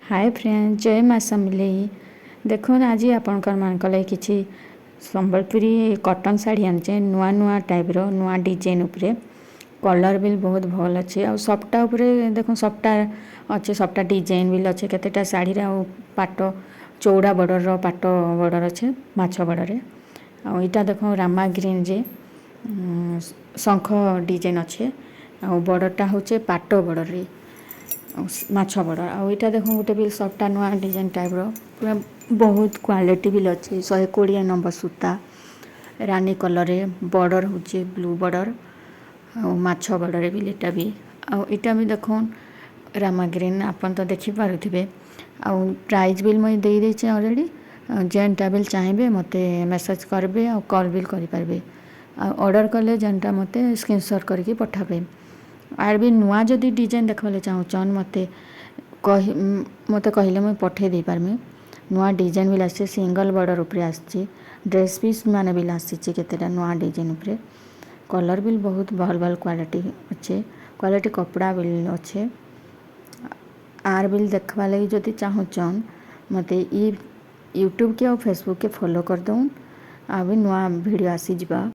Hi friend जय माँ समलेई देखो आज आपण लगे किसी संबलपुरी कॉटन साड़ी आनचे नुआ नुआ टाइप रो नुआ डिजाइन उपरे कलर भी बहुत भल अच्छे आ सबटा उपरे देखो सबटा अच्छे सबटा डिजाइन भी अच्छे केतेटा साड़ी रे पाट चौड़ा बॉर्डर रो पाट बॉर्डर अच्छे माछ बॉर्डर रे आ इटा देखो रामा ग्रीन जे शंख डिजाइन अच्छे आ बॉर्डरटा होचे पाट बॉर्डर रे माछ बॉर्डर आ इटा देखो गोटे भी सबटा नुआ डिजाइन टाइप रो पूरा बहुत क्वालिटी भी अच्छे 120 नंबर सूता रानी कलर रे बॉर्डर होचे ब्लू बॉर्डर आ माछ बॉर्डर रे भी एटा भी देखो रामा ग्रीन आपन तो देखि पारुथिबे आ प्राइस बिल मैं दे देछे ऑलरेडी जेनटा बिल चाहिए मते मेसेज करबे आ कॉल बिल करि पारबे आ ऑर्डर कले जेनटा मते स्क्रीनशॉट करके पठाबे आर भी नुआ जदि डिजाइन देखले चाहूचन मते कहले मुझे पठे दे पारमी नुआ डिजाइन भी आसे सिंगल बॉर्डर ऊपर आसी ड्रेस पीस माने भी आसी केतेटा नुआ डिजाइन ऊपर कलर भी बहुत भल भल क्वालिटी अच्छे क्वालिटी कपड़ा भी अच्छे आर बिल देखवा लगी जदि चाहूचन मते यूट्यूब के और फेसबुक के फॉलो कर दऊन आ भी नुआ वीडियो आसी जिबा।